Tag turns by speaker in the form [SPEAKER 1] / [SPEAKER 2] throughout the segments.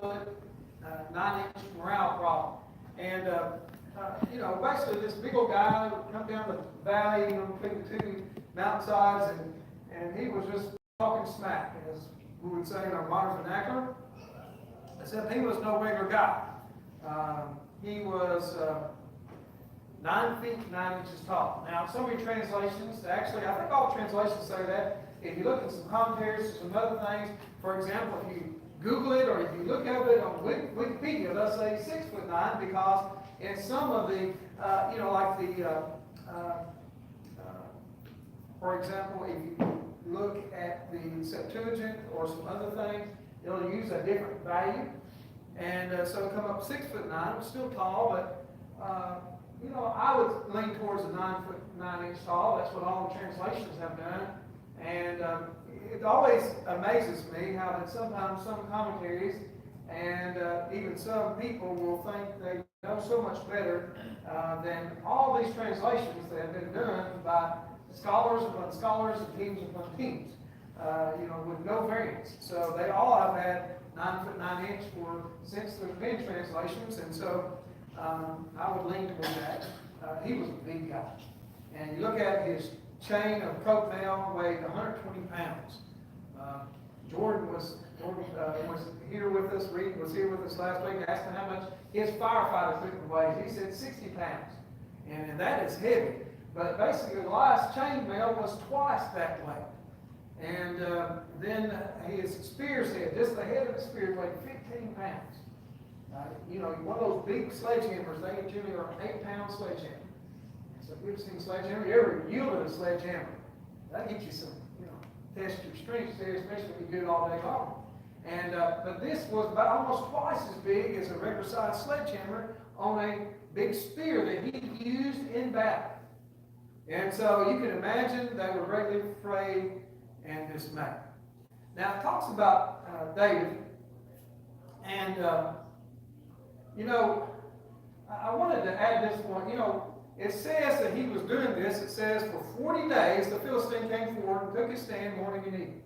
[SPEAKER 1] 9-foot, 9-inch morale problem. And, basically this big old guy would come down the valley, between the two mountainsides, and he was just talking smack, as we would say in our modern vernacular, except he was no regular guy. He was 9 feet, 9 inches tall. Now, some of your translations, actually, I think all translations say that. If you look at some commentaries, some other things, for example, if you Google it or if you look at it on Wikipedia, they'll say 6'9" because in some of the, for example, if you look at the Septuagint or some other things, it'll use a different value. And so it'll come up 6'9", it's still tall, but I would lean towards a 9 foot 9 inch tall. That's what all the translations have done. And it always amazes me how that sometimes some commentaries and even some people will think they know so much better than all these translations that have been done by scholars upon scholars and teams upon teams, with no variance. So they all have had 9 foot 9 inch since there's been translations, and so I would lean toward that. He was a big guy, and you look at his chain of coat mail weighed 120 pounds. Jordan was here with us. Reed was here with us last week. Asked him how much his firefighter equipment weighs. He said 60 pounds, and that is heavy. But basically, Goliath's chain mail was twice that weight. And then his spear's head, just the head of the spear, weighed 15 pounds. One of those big sledgehammers, they generally are an 8-pound sledgehammer. So if you've seen sledgehammer, you ever yielded a sledgehammer, that gets you some, test your strength there, especially if you do it all day long. And but this was about almost twice as big as a regular sized sledgehammer on a big spear that he used in battle. And so you can imagine they were greatly afraid and dismayed. Now it talks about David, and I wanted to add this one. It says that he was doing this. It says for 40 days the Philistine came forward and took his stand morning and evening.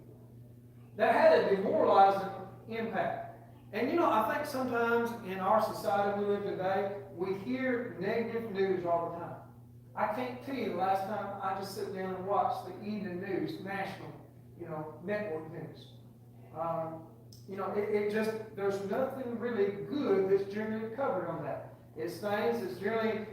[SPEAKER 1] That had a demoralizing impact. And I think sometimes in our society we live today, we hear negative news all the time. I can't tell you the last time I just sit down and watch the evening news, national, network news. There's nothing really good that's generally covered on that. It's things that's generally,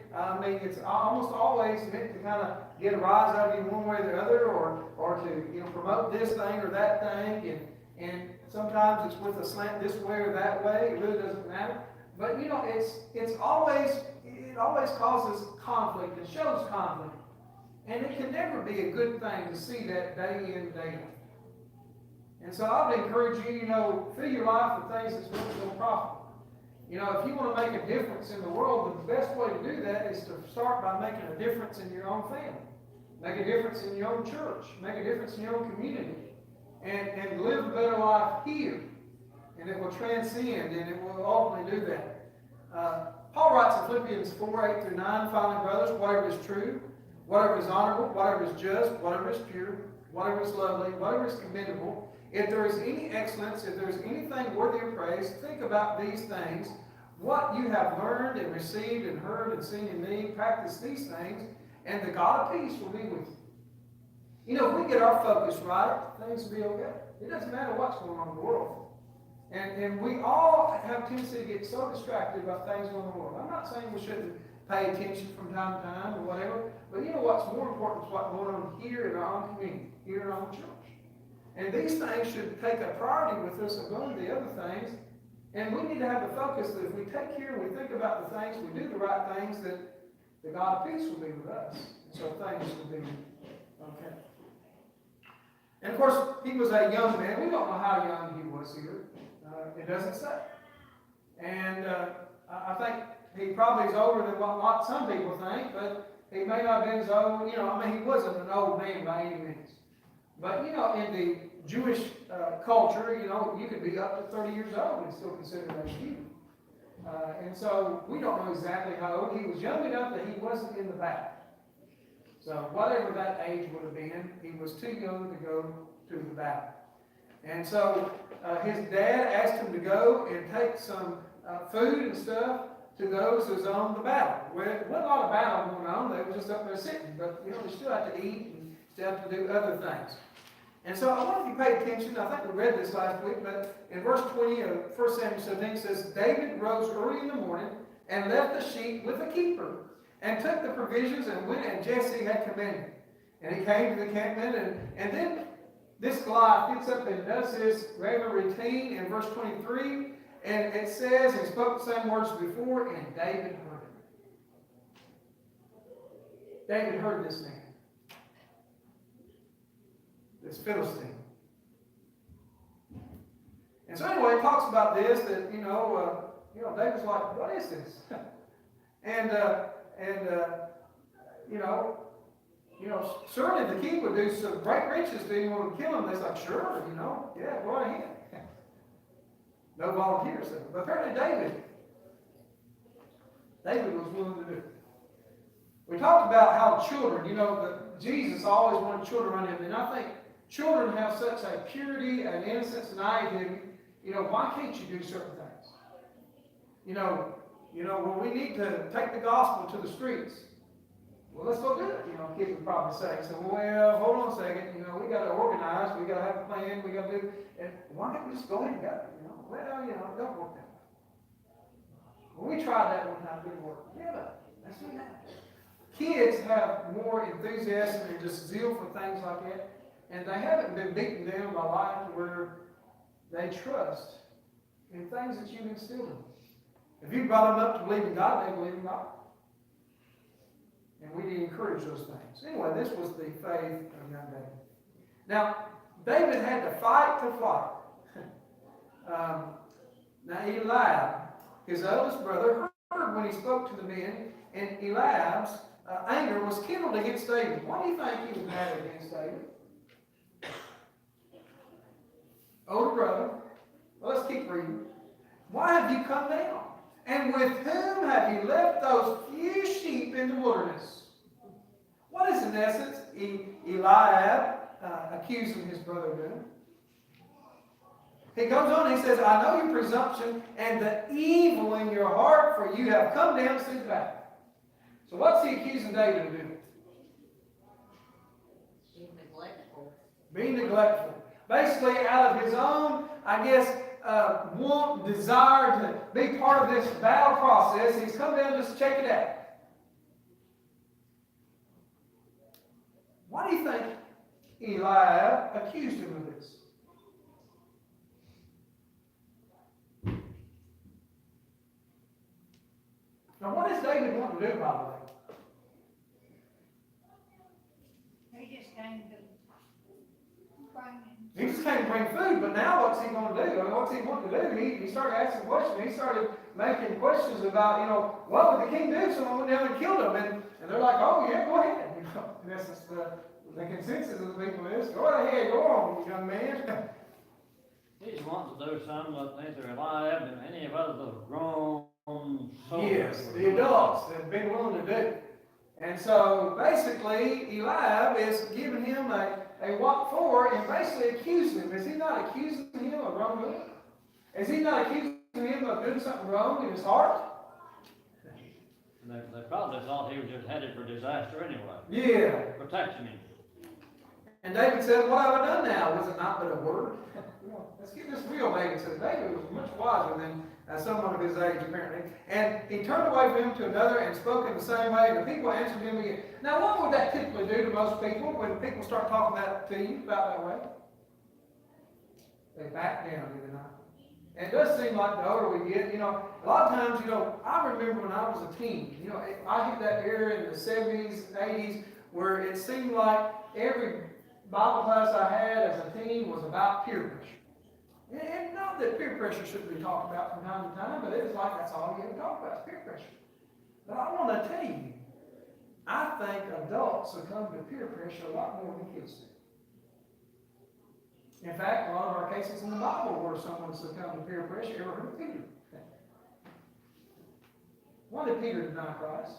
[SPEAKER 1] it's almost always meant to kind of get a rise out of you one way or the other, or to, promote this thing or that thing, and sometimes it's with a slant this way or that way. It really doesn't matter. But, it always causes conflict. It shows conflict. And it can never be a good thing to see that day in, day out. And so I would encourage you, fill your life with things that's going to profit. If you want to make a difference in the world, the best way to do that is to start by making a difference in your own family. Make a difference in your own church. Make a difference in your own community. And live a better life here. And it will transcend, and it will ultimately do that. Paul writes in Philippians 4:8-9, finally, brothers, whatever is true, whatever is honorable, whatever is just, whatever is pure, whatever is lovely, whatever is commendable, if there is any excellence, if there is anything worthy of praise, think about these things. What you have learned and received and heard and seen in me, practice these things, and the God of peace will be with you. If we get our focus right, things will be okay. It doesn't matter what's going on in the world. And we all have a tendency to get so distracted about things going on in the world. I'm not saying we shouldn't pay attention from time to time or whatever, but what's more important is what's going on here in our own community, here in our own church. And these things should take a priority with us above the other things. And we need to have the focus that if we take care and we think about the things, we do the right things, that the God of peace will be with us. So things will be okay. And of course, he was a young man. We don't know how young he was here. It doesn't say. And I think he probably is older than what some people think, but he may not have been as old. He wasn't an old man by any means. But, in the Jewish culture, you could be up to 30 years old and still considered a youth. And so we don't know exactly how old. He was young enough that he wasn't in the battle. So whatever that age would have been, he was too young to go to the battle. And so his dad asked him to go and take some food and stuff to those who was on the battle. Well, there wasn't a lot of battle going on. They were just up there sitting. But, you know, they still have to eat and still have to do other things. And so I wonder if you paid attention. I think we read this last week, but in verse 20 of 1 Samuel 17 it says, David rose early in the morning and left the sheep with the keeper and took the provisions and went and Jesse had commanded. And he came to the encampment and then this Goliath gets up and does his regular routine in verse 23. And it says, he spoke the same words before, and David heard him. David heard this man. This Philistine. And so anyway, it talks about this, that, David's like, what is this? Certainly the king would do some great riches to him and kill him. They're like, sure, yeah, go ahead. No volunteers there. But apparently David was willing to do it. We talked about how children, Jesus always wanted children around him. And I think children have such a purity and innocence and naivety. Why can't you do certain things? Well, we need to take the gospel to the streets. Well, let's go do it. Kids would probably say, well, hold on a second. We got to organize. We got to have a plan. We got to do, and why don't we just go and go? Well, it don't work that way. Well, we tried that one time. It didn't work. Yeah, but that's what happens. Kids have more enthusiasm and just zeal for things like that, and they haven't been beaten down by life where they trust in things that you've instilled in them. If you brought them up to believe in God, they believe in God. And we need to encourage those things. Anyway, this was the faith of young David. Now, David had to fight to flight. Now, Eliab, his eldest brother, heard when he spoke to the men, and Eliab's anger was kindled against David. Why do you think he was mad against David? Older brother. Well, let's keep reading. Why have you come down? And with whom have you left those few sheep in the wilderness? What is in essence Eliab accusing his brother of doing? He goes on and he says, I know your presumption and the evil in your heart, for you have come down to see the battle. So what's he accusing David of doing?
[SPEAKER 2] Being neglectful.
[SPEAKER 1] Being neglectful. Basically, out of his own, want, desire to be part of this battle process, he's come down just to check it out. Why do you think Eliab accused him of this? Now, what does David want to do, by the way?
[SPEAKER 2] He just came to bring
[SPEAKER 1] He just came to bring food, but now what's he going to do? What's he wanting to do? He started asking questions. He started making questions about, what would the king do if someone went down and killed him? And they're like, oh, yeah, go ahead. In essence, the consensus of the people is, go ahead, go on, young man.
[SPEAKER 3] He just wants to do something that neither Eliab and any of us have grown soldiers.
[SPEAKER 1] Yes, the adults have been willing to do. And so basically, Eliab is giving him a walk forward and basically accusing him. Is he not accusing him of wrongdoing? Is he not accusing him of doing something wrong in his heart?
[SPEAKER 3] They probably thought he was just headed for disaster anyway.
[SPEAKER 1] Yeah.
[SPEAKER 3] Protecting him.
[SPEAKER 1] And David said, what have I done now? Was it not but a word? Let's get this real. David said, David was much wiser than someone of his age, apparently. And he turned away from him to another and spoke in the same way. And the people answered him again. Now, what would that typically do to most people when people start talking that to you about that way? They back down, do they not? And it does seem like the older we get, a lot of times, I remember when I was a teen, I hit that era in the 70s, 80s, where it seemed like every Bible class I had as a teen was about peer pressure. And not that peer pressure shouldn't be talked about from time to time, but it was like that's all you had to talk about, peer pressure. But I want to tell you, I think adults succumb to peer pressure a lot more than kids do. In fact, a lot of our cases in the Bible where someone succumbed to peer pressure, ever heard of Peter? Why did Peter deny Christ?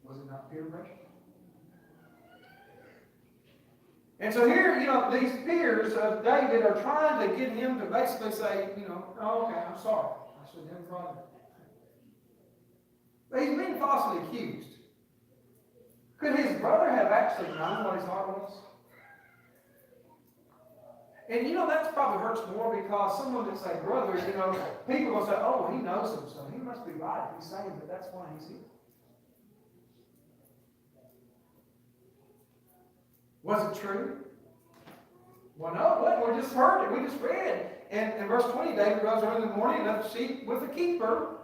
[SPEAKER 1] Was it not peer pressure? And so here, these peers of David are trying to get him to basically say, oh, okay, I'm sorry. I should have never brought it. But he's being falsely accused. Could his brother have actually known what his heart was? And that probably hurts more because someone that say brother, people will say, oh, he knows him, so he must be right. He's saying that that's why he's here. Was it true? Well, no, we just heard it. We just read it. And in verse 20, David rose early in the morning and left the sheep with the keeper.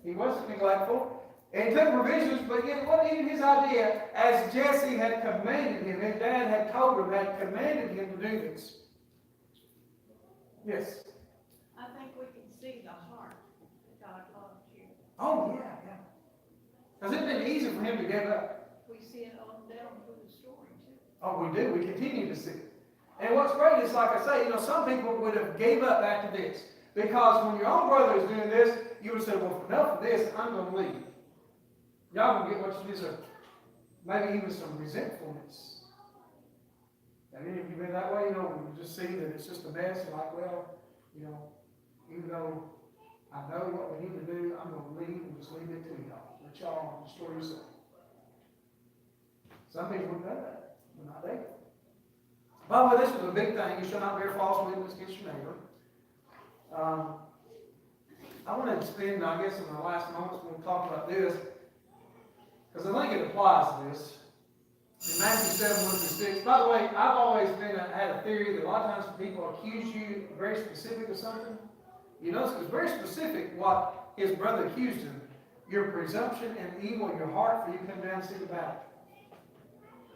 [SPEAKER 1] He wasn't neglectful. And he took provisions, but yet it wasn't even his idea, as Jesse had commanded him. His dad had told him, had commanded him to do this. Yes?
[SPEAKER 2] I think we can see the heart that God loves you.
[SPEAKER 1] Oh, yeah. Has it been easy for him to give up?
[SPEAKER 2] We see it on down through the story, too.
[SPEAKER 1] Oh, we do. We continue to see it. And what's great is, like I say, some people would have gave up after this. Because when your own brother is doing this, you would say, well, enough of this, I'm going to leave. Y'all can get what you deserve. Maybe even some resentfulness. Have any of you been that way? You just see that it's just a mess. And like, well, even though I know what we need to do, I'm going to leave and just leave it to y'all. Let y'all destroy yourself. Some people would know that, but not they. By the way, this was a big thing. You shall not bear false witness against your neighbor. I want to spend, I guess, in the last moments when we talk about this, because I think it applies to this. In Matthew 7, 1-6. By the way, I've always had a theory that a lot of times people accuse you very specific of something. You notice it was very specific what his brother accused him. Your presumption and evil in your heart, for you come down and see the battle.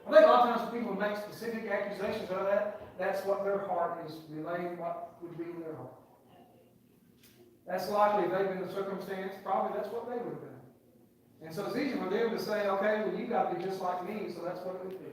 [SPEAKER 1] I think a lot of times people make specific accusations out of that. That's what their heart is relaying, what would be in their heart. That's likely if they've been in a circumstance, probably that's what they would have done. And so it's easy for them to say, okay, well, you got to be just like me, so that's what it would be.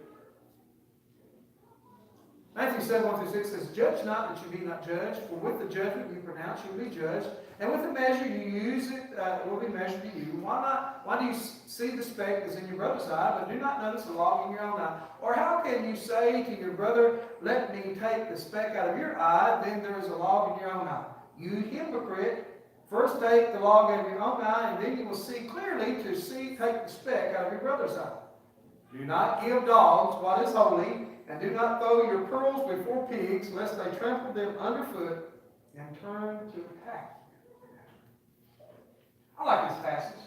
[SPEAKER 1] Matthew 7, 1-6 says, judge not that you be not judged, for with the judgment you pronounce, you will be judged, and with the measure you use it will be measured to you. Why do you see the speck that's in your brother's eye, but do not notice the log in your own eye? Or how can you say to your brother, let me take the speck out of your eye, then there is a log in your own eye? You hypocrite, first take the log out of your own eye, and then you will see clearly to take the speck out of your brother's eye. Do not give dogs what is holy, and do not throw your pearls before pigs, lest they trample them underfoot and turn to attack you. I like this passage.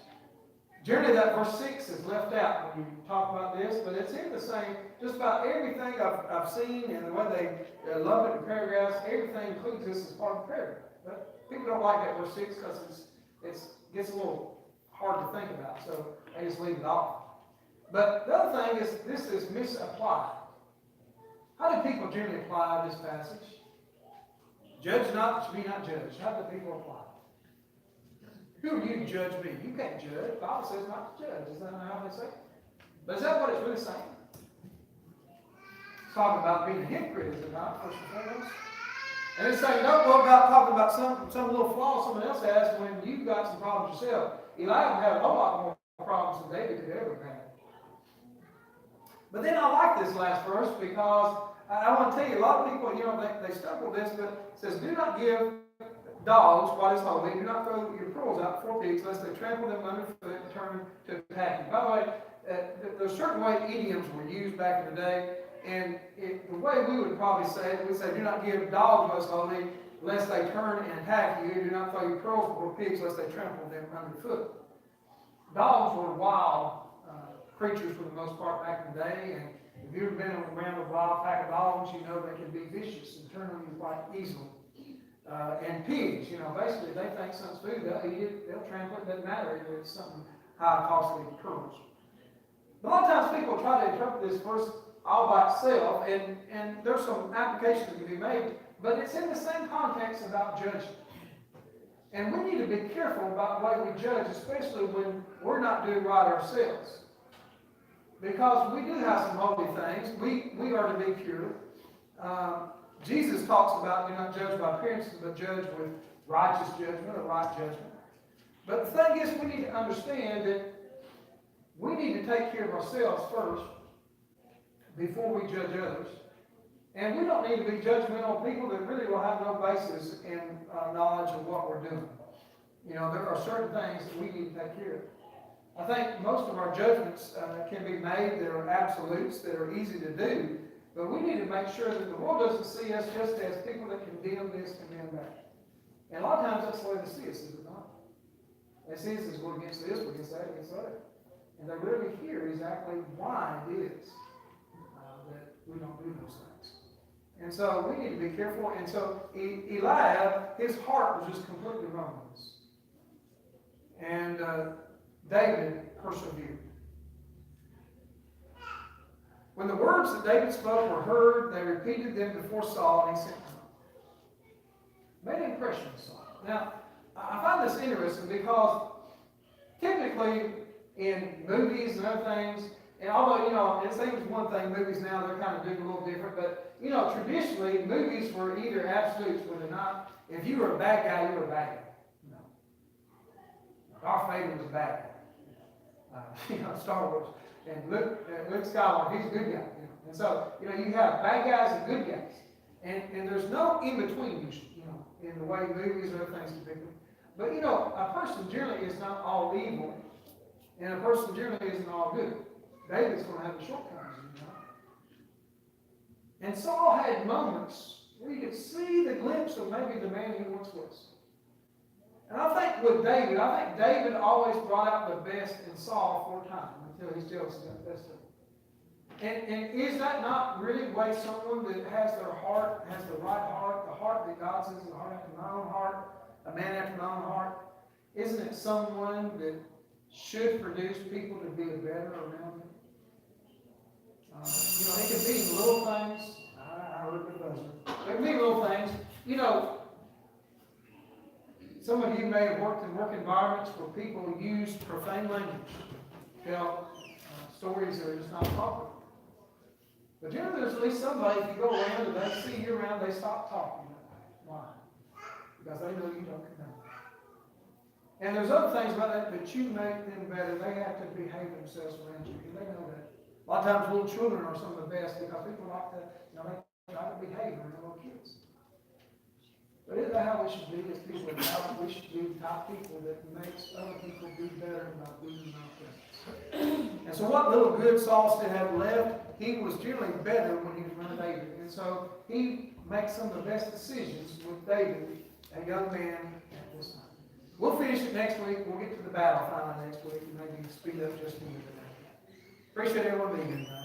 [SPEAKER 1] Generally, that verse 6 is left out when you talk about this, but it's in the same, just about everything I've seen and the way they love it in paragraphs, everything includes this as part of the paragraph. But people don't like that verse 6 because it gets a little hard to think about, so they just leave it off. But the other thing is, this is misapplied. How do people generally apply this passage? Judge not that you be not judged. How do people apply? Who are you to judge me? You can't judge. The Bible says not to judge. Is that not how they say it? But is that what it's really saying? It's talking about being a hypocrite, is it not, first and foremost? And it's saying, don't go about talking about some little flaw someone else has when you've got some problems yourself. Elijah had a whole lot more problems than David could ever have had. But then I like this last verse because I want to tell you, a lot of people, they stumble with this, but it says, do not give dogs what is holy. Do not throw your pearls out before pigs, lest they trample them underfoot and turn to attack you. By the way, there's certain way idioms were used back in the day, and the way we would probably say it, we'd say, do not give dogs what is holy, lest they turn and attack you. Do not throw your pearls before pigs, lest they trample them underfoot. Dogs were wild creatures for the most part back in the day, and if you've been around a wild pack of dogs, you know they can be vicious and turn on you quite easily. And pigs, basically they think something's food, they'll eat it, they'll trample it, doesn't matter if it's something high costly pearls. But a lot of times people try to interpret this verse all by itself, and there's some applications that can be made, but it's in the same context about judging. And we need to be careful about the way we judge, especially when we're not doing right ourselves. Because we do have some holy things. We are to be pure. Jesus talks about do not judge by appearances, but judge with righteous judgment or right judgment. But the thing is, we need to understand that we need to take care of ourselves first before we judge others. And we don't need to be judgmental of people that really will have no basis in knowledge of what we're doing. You know, there are certain things that we need to take care of. I think most of our judgments can be made that are absolutes, that are easy to do, but we need to make sure that the world doesn't see us just as people that condemn this, condemn that. And a lot of times that's the way they see us, is it not? They see us as we're against this, we're against that, against that. And they rarely hear exactly why it is that we don't do those things. And so we need to be careful. And so Eliab, his heart was just completely wrong with this. And David persevered. When the words that David spoke were heard, they repeated them before Saul, and he sent them. Made an impression on Saul. Now, I find this interesting because typically in movies and other things, and although, you know, it seems one thing, movies now, they're kind of doing a little different, but, you know, traditionally, movies were either absolutes, were they not? If you were a bad guy, you were a bad guy. No. Darth Vader was a bad guy. You know, Star Wars. And Luke Skywalker, he's a good guy. You know. And so, you know, you have bad guys and good guys. And there's no in-between usually, you know, in the way movies or other things depict it. But, you know, a person generally is not all evil, and a person generally isn't all good. David's going to have the shortcomings, you know. And Saul had moments where you could see the glimpse of maybe the man he once was. And I think with David, David always brought out the best in Saul for a time until he's jealous of the best of him. And is that not really the way someone that has their heart, has the right heart, the heart that God says is the heart after my own heart, a man after my own heart? Isn't it someone that should produce people to be better around him? You know, it can be little things. I heard the buzzer. It can be little things. You know, some of you may have worked in work environments where people use profane language, tell stories that are just not proper. But generally, there's at least somebody, if you go around and they see you around, they stop talking that way. Why? Because they know you don't condone. And there's other things about that that you make them better. They have to behave themselves around you. And they know that. A lot of times little children are some of the best because people like to, you know, they try to behave around little kids. But isn't that how we should be as people of God? We should be the type of people that makes other people do better by doing our things. And so what little good Saul still had left, he was generally better when he was around David. And so he makes some of the best decisions with David, a young man at this time. We'll finish it next week. We'll get to the battle finally next week and maybe speed up just a little bit. Appreciate everyone being here tonight.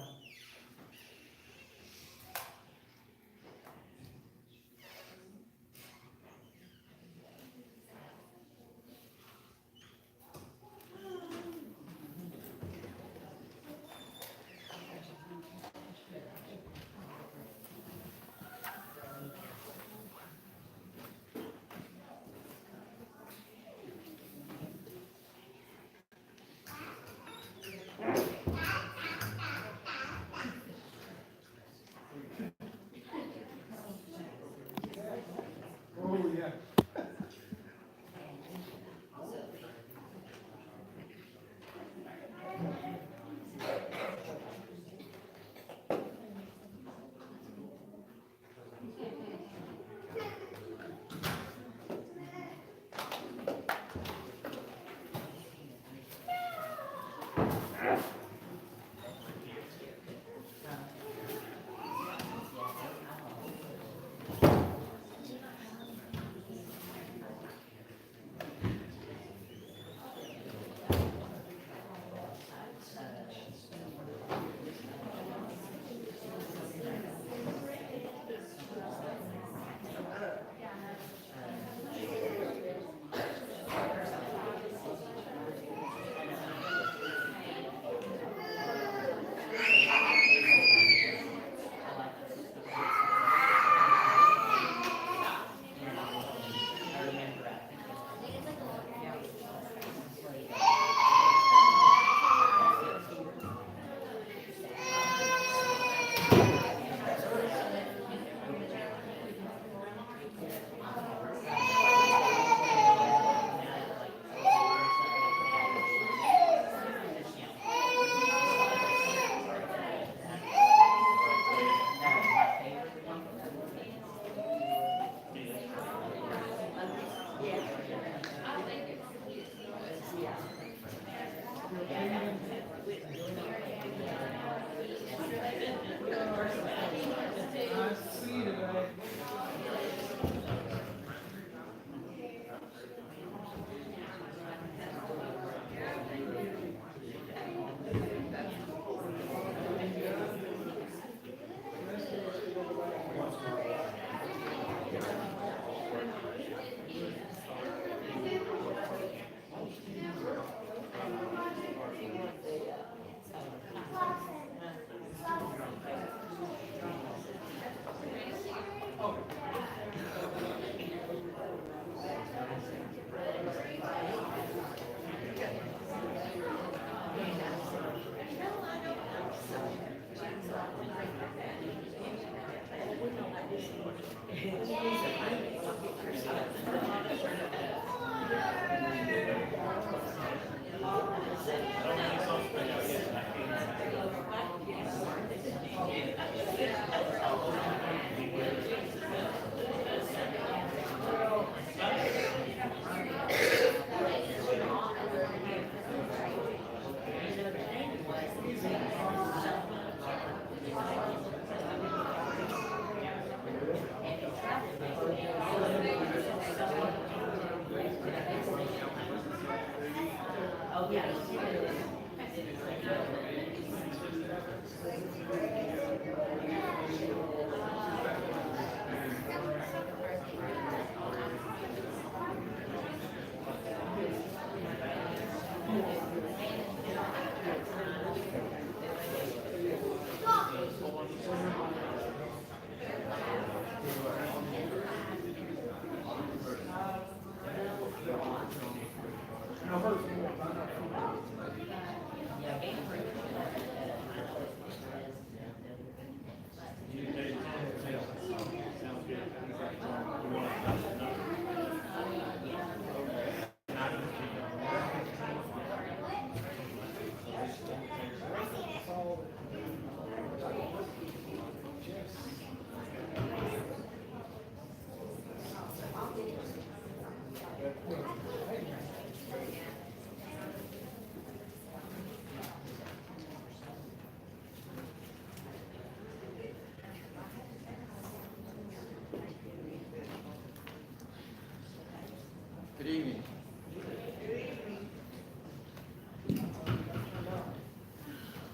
[SPEAKER 4] Good evening.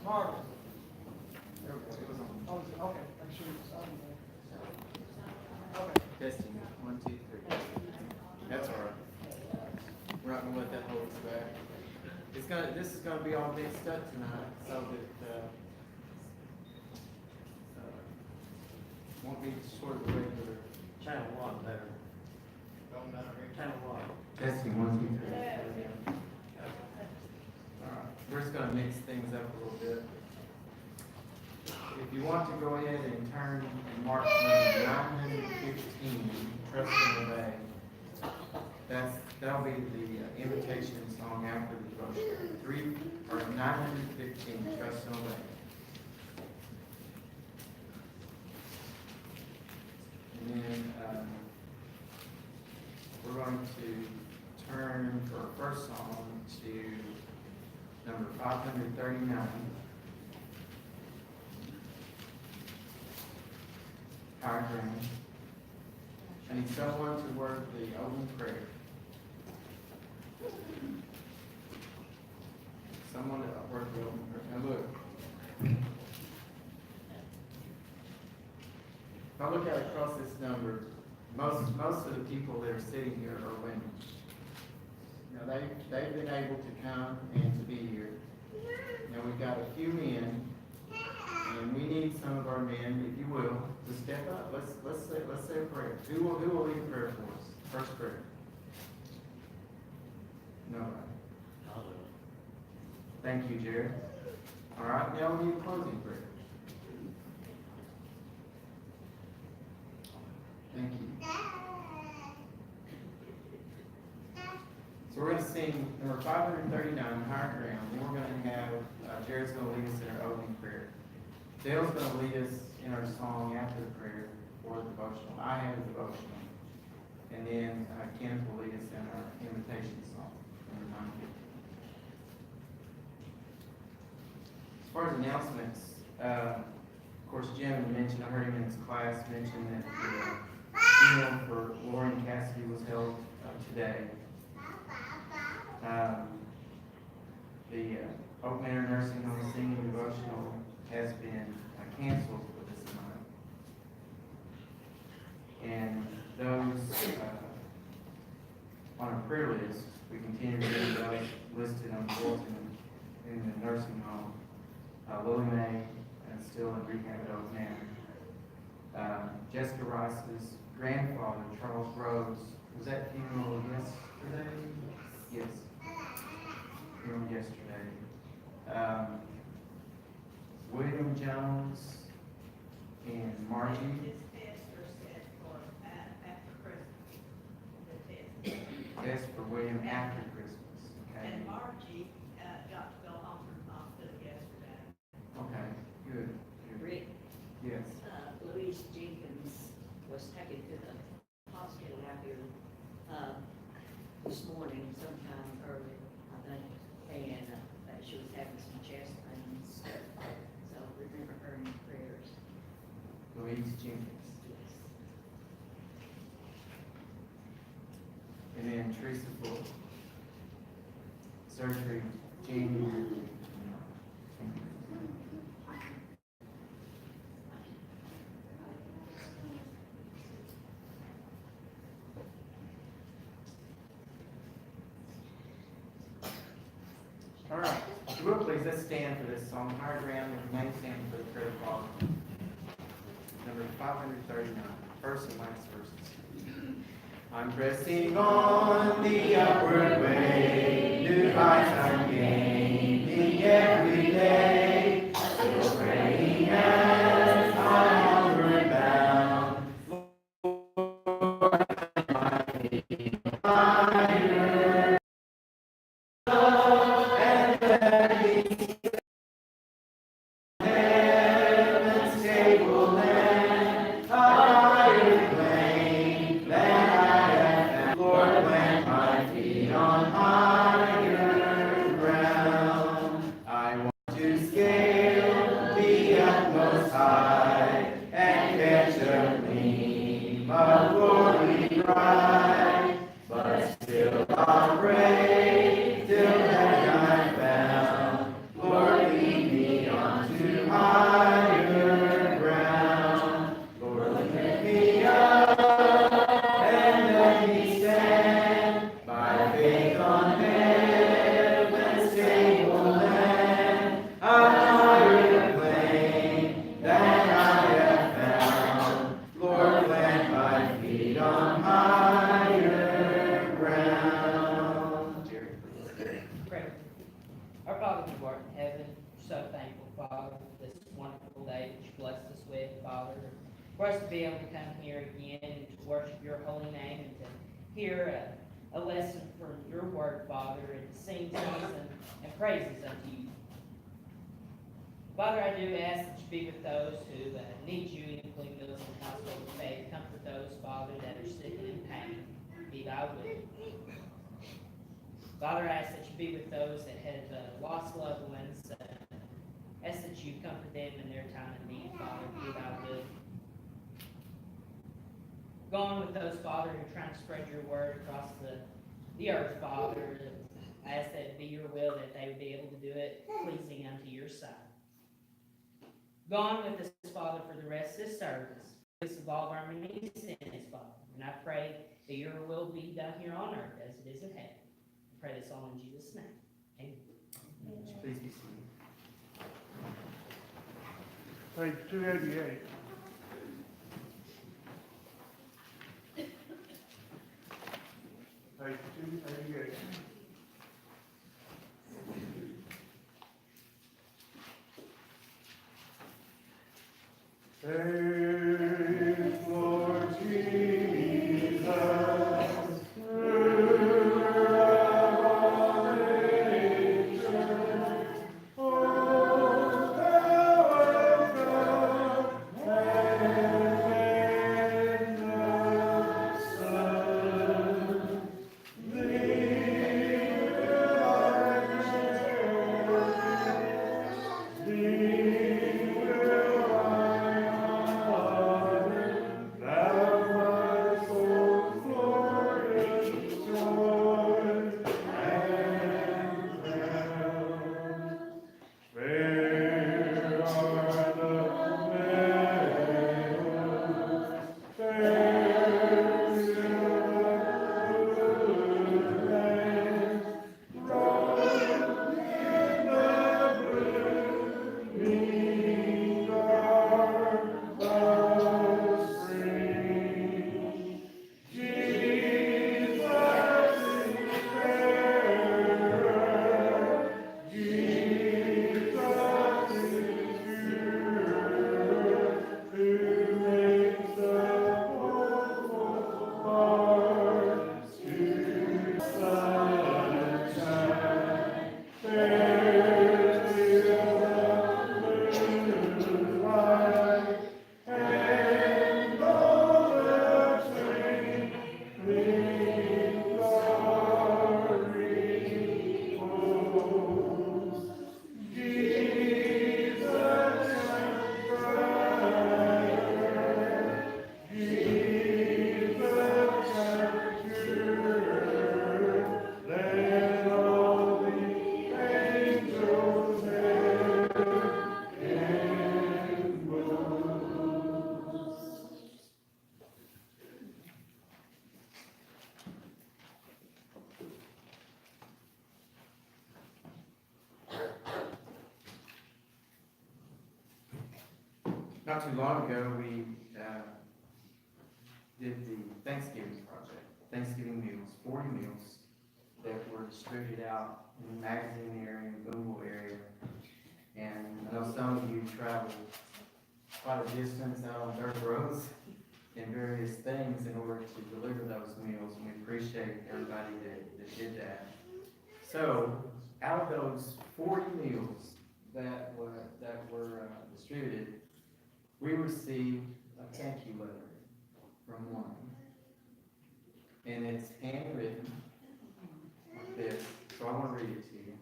[SPEAKER 1] Marvin. There we go. It was on. Oh, okay. Make sure it's on there. Okay.
[SPEAKER 4] Testing, 1, 2, 3. That's all right. We're not gonna let that hold us back. This is gonna be all mixed up tonight, so that, won't be sort of a regular.
[SPEAKER 3] Channel one there. Channel one.
[SPEAKER 4] Testing, 1, 2, 3. All right, we're just gonna mix things up a little bit. If you want to go ahead and turn and mark number 915, Trust and Obey. That'll be the invitation song after the devotion. 915, Trust and Obey. And then, we're going to turn for our first song to number 539. Higher Ground. I need someone to work the opening prayer. Someone to work the opening prayer. Now look. If I look out across this number, most of the people that are sitting here are women. You know, they've been able to come and to be here. Now we've got a few men, and we need some of our men, if you will, to step up. Let's say a prayer. Who will lead a prayer for us? First prayer. Nobody.
[SPEAKER 3] I'll do it.
[SPEAKER 4] Thank you, Jared. All right, now we need a closing prayer. Thank you. So we're going to sing number 539, Higher Ground. Then we're going to have, Jared's going to lead us in our opening prayer. Dale's going to lead us in our song after the prayer for the devotional. I have a devotional. And then Kenneth will lead us in our invitation song, number 950. As far as announcements, of course, Jim mentioned, I heard him in his class mention that the funeral for Lauren Cassidy was held today. The Oak Manor Nursing Home Singing Devotional has been canceled for this month. And those on our prayer list, we continue to read those listed on the bulletin in the nursing home. Lily Mae is still in rehab at Oak Manor. Jessica Rice's grandfather, Charles Rhodes, was at funeral yesterday? Yes. Funeral yesterday. William Jones and Margie.
[SPEAKER 2] His tests are set for after Christmas. The test.
[SPEAKER 4] Test for William after Christmas. Okay.
[SPEAKER 2] And Margie got to go home from the hospital yesterday.
[SPEAKER 4] Okay, good, good.
[SPEAKER 5] Rick,
[SPEAKER 4] Yes.
[SPEAKER 5] Louise Jenkins was taken to the hospital out here, this morning sometime early, I think, and, she was having some chest pains, so remember her in your prayers.
[SPEAKER 4] Louise Jenkins.
[SPEAKER 5] Yes.
[SPEAKER 4] And then Teresa Fuller. Surgery, January. All right, if you will please, let's stand for this song, Higher Ground, and remain standing for the prayer call. Number 539, first and last verses. I'm pressing on the upward way, new heights I'm gaining every day, still praying as I'm onward bound. Lord, higher, and let me heaven's table land, a higher plane than I have found. Lord, plant my feet on higher ground. I want to scale the utmost high and catch a gleam of glory bright, but still I'll pray till that I'm found. Lord, lead me on to higher ground. Lord, lift me up and let me stand by faith on heaven's table land, a higher plane than I have found. Lord, plant my feet on higher ground. Jerry, please.
[SPEAKER 6] Pray. Our Father who art in heaven, we're so thankful, Father, for this wonderful day that you blessed us with, Father, for us to be able to come here again and to worship your holy name and to hear a lesson from your word, Father, and to sing songs and praises unto you. Father, I do ask that you be with those who need you, including those in the household of faith. Comfort those, Father, that are sick and in pain. Be thy will. Father, I ask that you be with those that have lost loved ones. Ask that you comfort them in their time of need, Father. Be thy will. Go on with those, Father, who are trying to spread your word across the earth, Father. I ask that it be your will that they would be able to do it pleasing unto your sight. Go on with us, Father, for the rest of this service. Please absolve our many sins, Father. And I pray that your will be done here on earth as it is in heaven. I pray this all in Jesus' name. Amen.
[SPEAKER 4] Please be seated.
[SPEAKER 7] Page 288. Page 288. Praise Lord Jesus, ruler of all nations. O thou of God, and the Son, thee
[SPEAKER 4] not too long ago, we, did the Thanksgiving project, Thanksgiving meals, 40 meals that were distributed out in the magazine area, Boonville area. And I know some of you traveled quite a distance out on dirt roads and various things in order to deliver those meals, and we appreciate everybody that did that. So, out of those 40 meals that were distributed, we received a thank you letter from one. And it's handwritten like this, so I want to read it to you.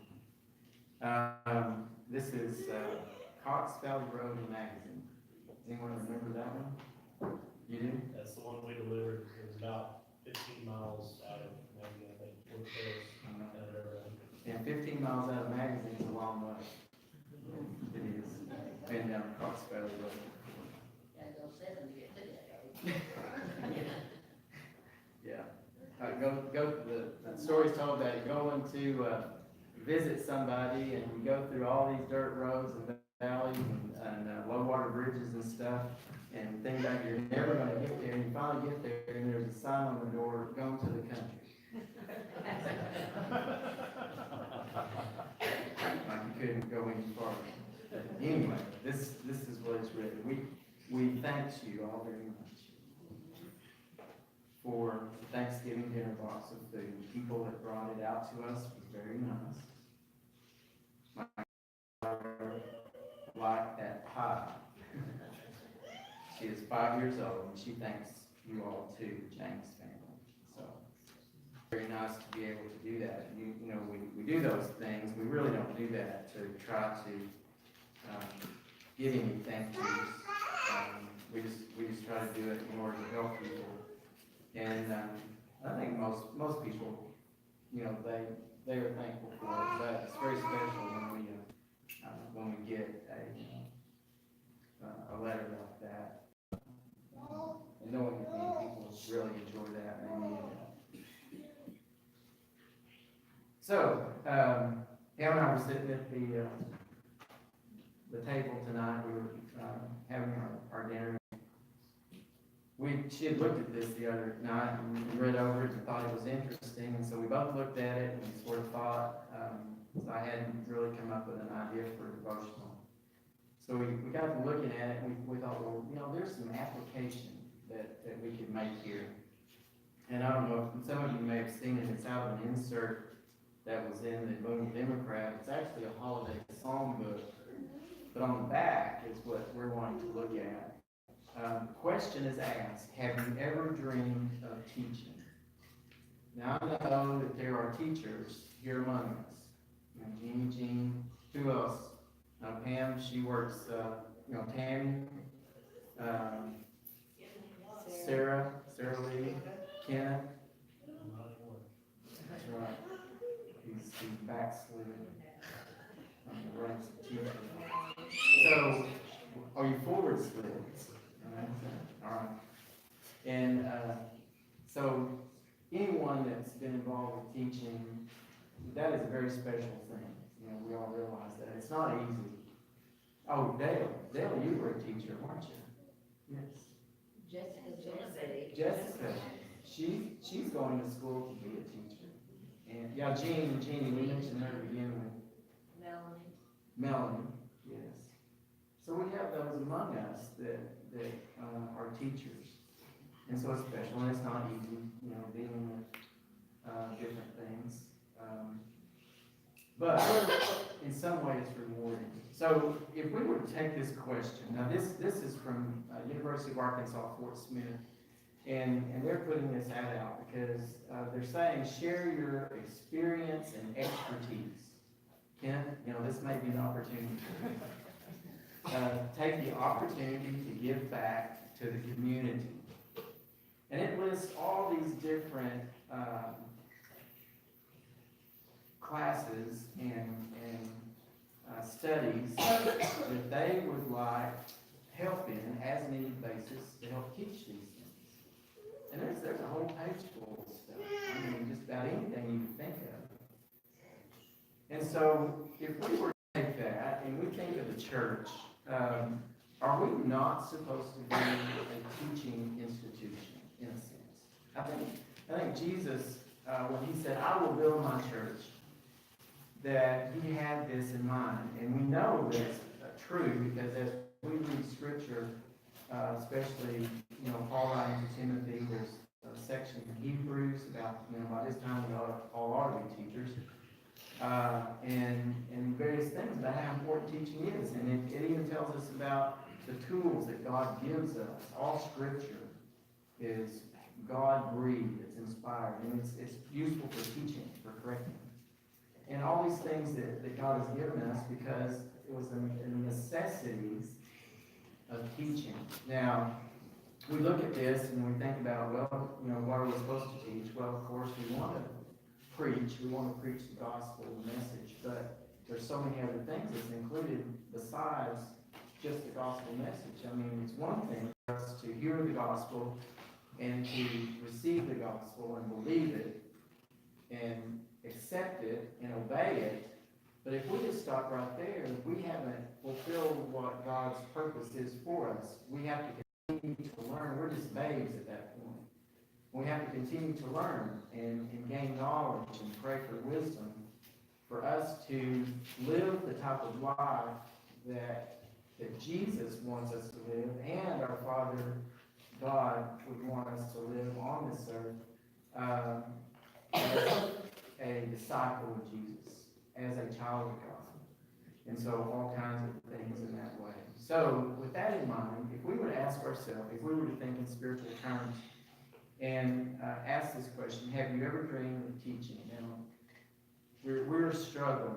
[SPEAKER 4] This is Cox Valley Road Magazine. Does anyone remember that one? You do?
[SPEAKER 8] That's the one we delivered. It was about 15 miles out of, maybe, I think, Wood Hills,
[SPEAKER 4] And 15 miles out of Magazine is a long way. It is. And down Cox Valley Road.
[SPEAKER 5] Gotta go 7 to get to that road.
[SPEAKER 4] Yeah. The story's told that you're going to visit somebody and you go through all these dirt roads and valleys and low water bridges and stuff and think that you're never going to get there, and you finally get there and there's a sign on the door, "Going to the country." Like you couldn't go any farther. Anyway, this is what is written. We thank you all very much for the Thanksgiving dinner box of food. People that brought it out to us was very nice. My daughter liked that pie. She is 5 years old and she thanks you all too, James family. So very nice to be able to do that. You know, we do those things. We really don't do that to try to get any thank yous. We just try to do it in order to help people. And I think most people, you know, they are thankful for it. But it's very special when we get a letter like that. And knowing that many people really enjoy that and they need it. So, Pam and I were sitting at the table tonight. We were having our dinner. She had looked at this the other night and read over it and thought it was interesting, and so we both looked at it and sort of thought, so I hadn't really come up with an idea for a devotional. So we got to looking at it and we thought, well, you know, there's some application that we could make here. And I don't know if some of you may have seen it, it's out of an insert that was in the Boonville Democrat. It's actually a holiday songbook, but on the back is what we're wanting to look at. The question is asked, have you ever dreamed of teaching? Now I know that there are teachers here among us. You know, Jean, who else? Pam, she works, Tammy, Sarah Lee, Kenneth. That's right. He's backslid on the ranks of teachers. So, are you forward slid? All right. And so, anyone that's been involved with teaching, that is a very special thing. You know, we all realize that. It's not easy. Oh, Dale, you were a teacher, weren't you? Yes. Jessica, she's going to school to be a teacher. And yeah, Jeannie, we mentioned her to begin with. Melanie, yes. So we have those among us that are teachers. And so it's special, and it's not easy, you know, dealing with different things. But in some ways it's rewarding. So if we were to take this question, now this is from University of Arkansas, Fort Smith, and they're putting this ad out because they're saying share your experience and expertise. Ken, you know, this may be an opportunity. Take the opportunity to give back to the community. And it lists all these different classes and studies that they would like help in as needed basis to help teach these things. And there's a whole page full of stuff. I mean, just about anything you can think of. And so, if we were to take that and we think of the church, are we not supposed to be a teaching institution in a sense? I think Jesus, when he said, I will build my church, that he had this in mind. And we know that's true because as we read scripture, especially, Paul writing to Timothy, there's a section in Hebrews about, by this time we all are to be teachers. And various things about how important teaching is. And it even tells us about the tools that God gives us. All scripture is God-breathed, it's inspired, and it's useful for teaching, for correcting. And all these things that God has given us because it was the necessities of teaching. Now, we look at this and we think about, well, what are we supposed to teach? Well, of course, we want to preach. We want to preach the gospel, the message. But there's so many other things that's included besides just the gospel message. I mean, it's one thing for us to hear the gospel and to receive the gospel and believe it and accept it and obey it. But if we just stop right there, if we haven't fulfilled what God's purpose is for us, we have to continue to learn. We're just babes at that point. We have to continue to learn and gain knowledge and pray for wisdom for us to live the type of life that Jesus wants us to live and our Father God would want us to live on this earth as a disciple of Jesus, as a child of God. And so all kinds of things in that way. So with that in mind, if we were to ask ourselves, if we were to think in spiritual terms and ask this question, have you ever dreamed of teaching? Now, we're struggling,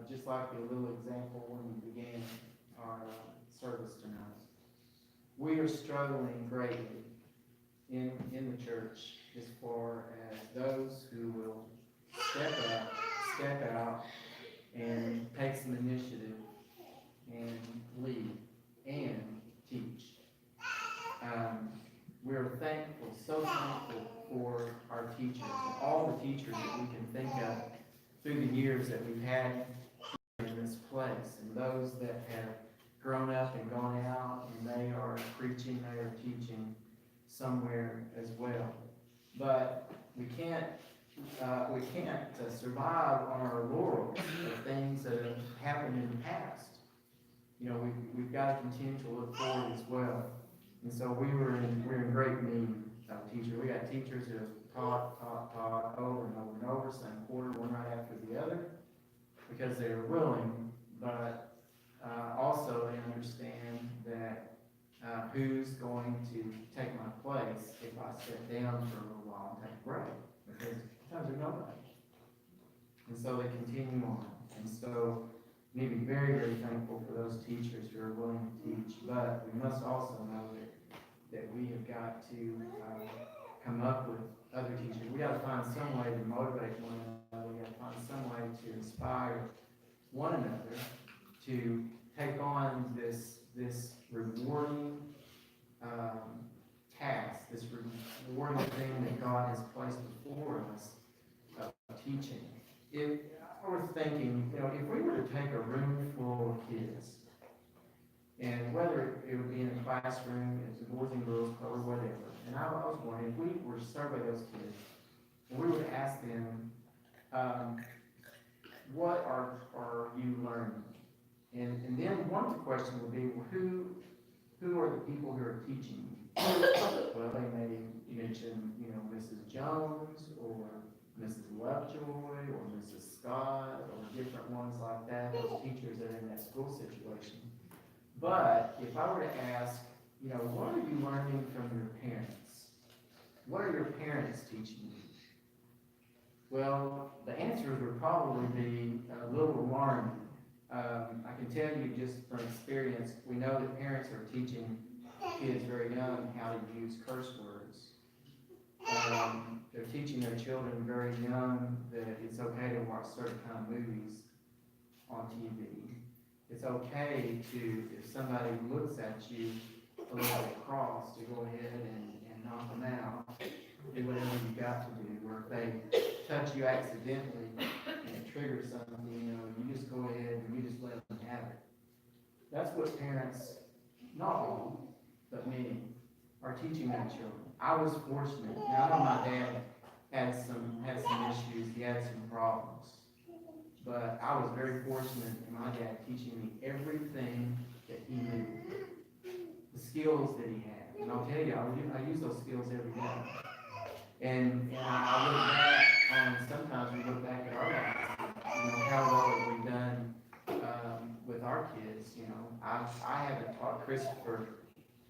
[SPEAKER 4] just like the little example when we began our service tonight. We are struggling greatly in the church as far as those who will step out and take some initiative and lead and teach. We're thankful, so thankful for our teachers, and all the teachers that we can think of through the years that we've had in this place, and those that have grown up and gone out, and they are preaching, they are teaching somewhere as well. But we can't survive on our laurels of things that have happened in the past. We've got to continue to look forward as well. And so we're in great need of teachers. We got teachers who have taught over and over and over, same quarter, one right after the other, because they're willing, but also they understand that who's going to take my place if I sit down for a little while and take a break, because sometimes there's nobody. And so they continue on. And so we need to be very, very thankful for those teachers who are willing to teach, but we must also know that we have got to come up with other teachers. We got to find some way to motivate one another. We got to find some way to inspire one another to take on this rewarding task, this rewarding thing that God has placed before us of teaching. If I was thinking, if we were to take a room full of kids, and whether it would be in a classroom, as a boys and girls club, or whatever, and I was wondering, if we were to survey those kids, and we were to ask them, what are you learning? And then one of the questions would be, well, who are the people who are teaching you? Well, they may mention, Mrs. Jones, or Mrs. Lovejoy, or Mrs. Scott, or different ones like that, those teachers that are in that school situation. But if I were to ask, what are you learning from your parents? What are your parents teaching you? Well, the answer would probably be a little alarming. I can tell you just from experience, we know that parents are teaching kids very young how to use curse words. They're teaching their children very young that it's okay to watch certain kind of movies on TV. It's okay to, if somebody looks at you a little cross, to go ahead and knock them out, do whatever you got to do. Or if they touch you accidentally and it triggers something, you just go ahead and you just let them have it. That's what parents not all, but many, are teaching their children. I was fortunate. Now, I know my dad had some issues, he had some problems. But I was very fortunate in my dad teaching me everything that he knew. The skills that he had. And I'll tell you, I use those skills every day. And I look back on, sometimes we look back at our lives, how well have we done with our kids, I haven't taught Christopher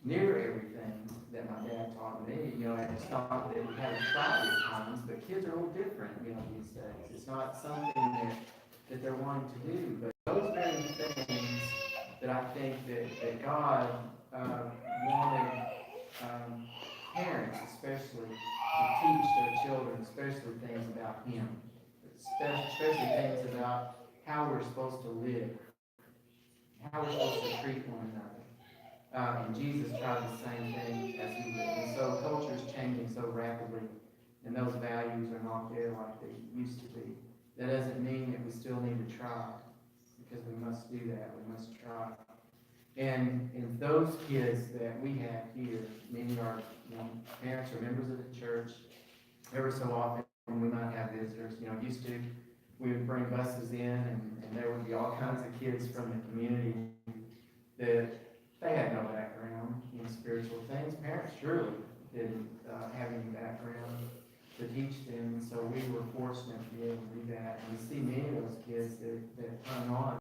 [SPEAKER 4] near everything that my dad taught me, it's not that he hasn't tried at times, but kids are a little different, these days. It's not something that they're wanting to do, but those very things that I think that God wanted parents especially to teach their children, especially things about Him, especially things about how we're supposed to live, how we're supposed to treat one another. And Jesus tried the same thing as He did. And so culture's changing so rapidly, and those values are not there like they used to be. That doesn't mean that we still need to try, because we must do that. We must try. And those kids that we have here, many are parents or members of the church. Every so often we might have visitors. Used to, we would bring buses in, and there would be all kinds of kids from the community that they had no background in spiritual things. Parents surely didn't have any background to teach them, and so we were fortunate to be able to do that. And we see many of those kids that come on,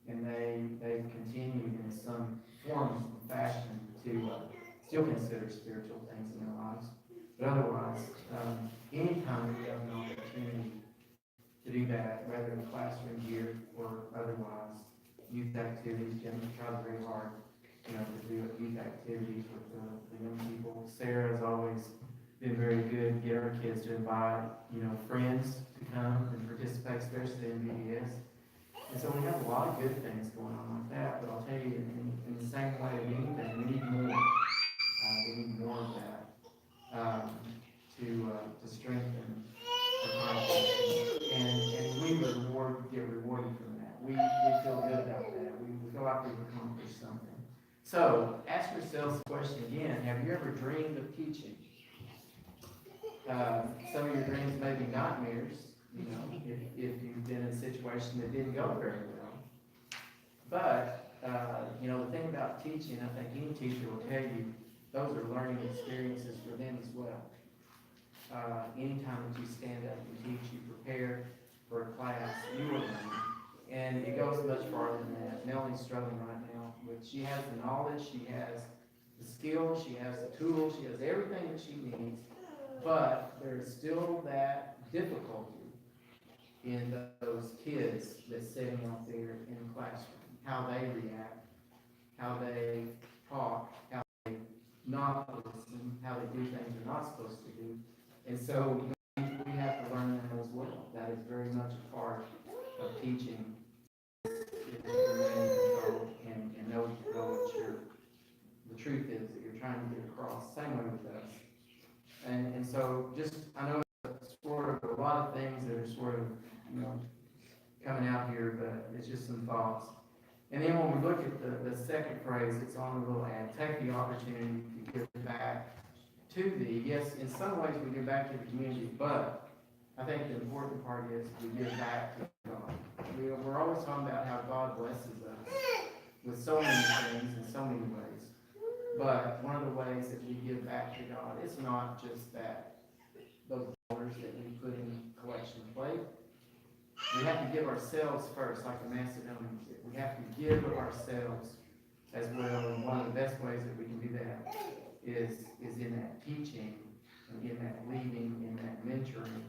[SPEAKER 4] and they continue in some form or fashion to still consider spiritual things in their lives. But otherwise, anytime we have an opportunity to do that, whether in classroom gear or otherwise, youth activities, Jim tries very hard, to do youth activities with the young people. Sarah has always been very good, get our kids to invite, friends to come and participate, especially in VBS. And so we have a lot of good things going on like that, but I'll tell you, in the same way of anything, we need more. We need more of that to strengthen our confidence. And we get rewarded from that. We feel good about that. We feel like we've accomplished something. So, ask yourselves the question again, have you ever dreamed of teaching? Some of your dreams may be nightmares, if you've been in a situation that didn't go very well. But, the thing about teaching, I think any teacher will tell you, those are learning experiences for them as well. Anytime that you stand up and teach, you prepare for a class, you are learning. And it goes much farther than that. Melanie's struggling right now, but she has the knowledge, she has the skills, she has the tools, she has everything that she needs. But there is still that difficulty in those kids that's sitting out there in the classroom. How they react, how they talk, how they not listen, how they do things they're not supposed to do. And so we have to learn that as well. That is very much a part of teaching, is to remain controlled and know what the truth is that you're trying to get across. Same way with us. And so just, I know sort of a lot of things that are sort of, coming out here, but it's just some thoughts. And then when we look at the second phrase, it's on the little ad, take the opportunity to give back to thee. Yes, in some ways we give back to the community, but I think the important part is we give back to God. We're always talking about how God blesses us with so many things in so many ways. But one of the ways that we give back to God is not just those dollars that we put in collection plate. We have to give ourselves first, like the Macedonians did. We have to give of ourselves as well, and one of the best ways that we can do that is in that teaching, and in that leading, in that mentoring,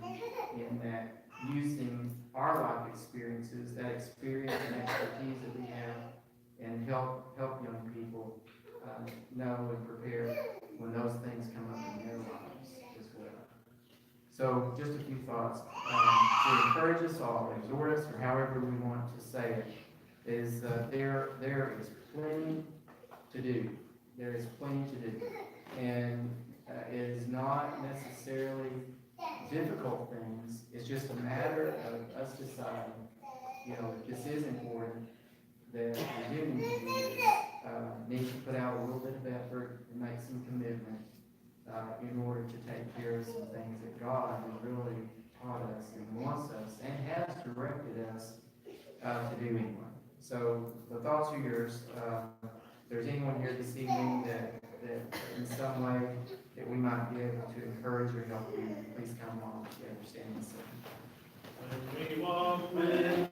[SPEAKER 4] in that using our life experiences, that experience and expertise that we have, and help young people know and prepare when those things come up in their lives as well. So just a few thoughts to encourage us all, exhort us, or however we want to say it, is there is plenty to do. There is plenty to do. And it is not necessarily difficult things. It's just a matter of us deciding, if this is important, that the new leaders, need to put out a little bit of effort and make some commitment, in order to take care of some things that God has really taught us and wants us and has directed us, to do anyway. So the thoughts are yours. If there's anyone here this evening that in some way that we might be able to encourage or help you, please come along together, stand and sing.
[SPEAKER 8] When we walk with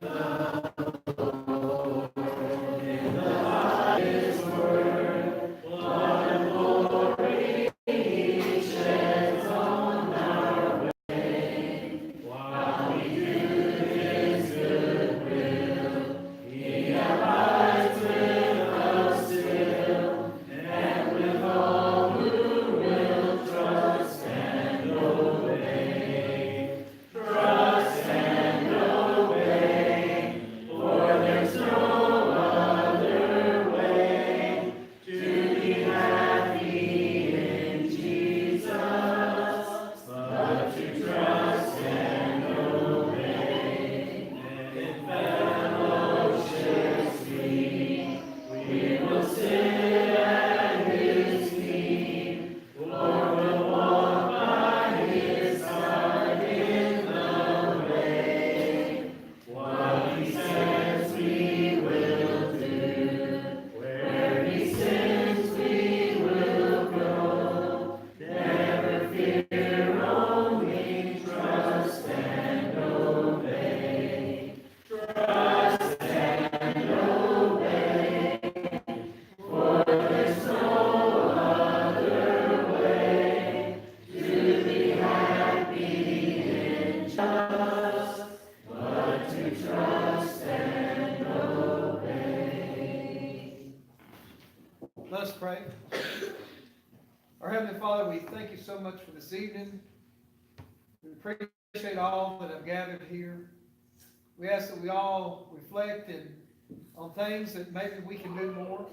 [SPEAKER 1] Let us pray. Our Heavenly Father, we thank you so much for this evening. We appreciate all that have gathered here. We ask that we all reflect on things that maybe we can do more,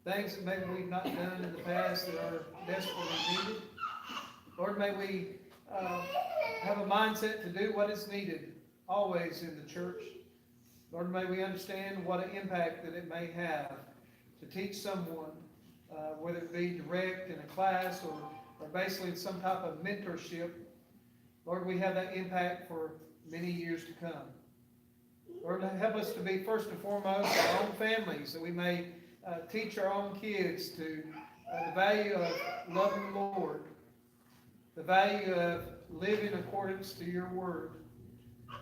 [SPEAKER 1] things that maybe we've not done in the past that are desperately needed. Lord, may we have a mindset to do what is needed always in the church. Lord, may we understand what an impact that it may have to teach someone, whether it be direct in a class or basically in some type of mentorship. Lord, we have that impact for many years to come. Lord, help us to be first and foremost our own families, that we may teach our own kids to the value of loving the Lord, the value of living in accordance to your word.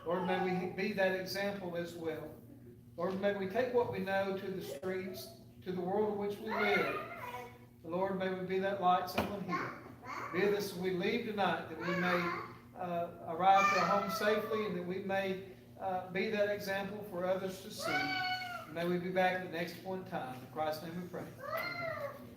[SPEAKER 1] Lord, may we be that example as well. Lord, may we take what we know to the streets, to the world in which we live. Lord, may we be that light someone here. Be with us as we leave tonight, that we may arrive to our home safely, and that we may be that example for others to see. May we be back at the next one time. In Christ's name we pray. Amen.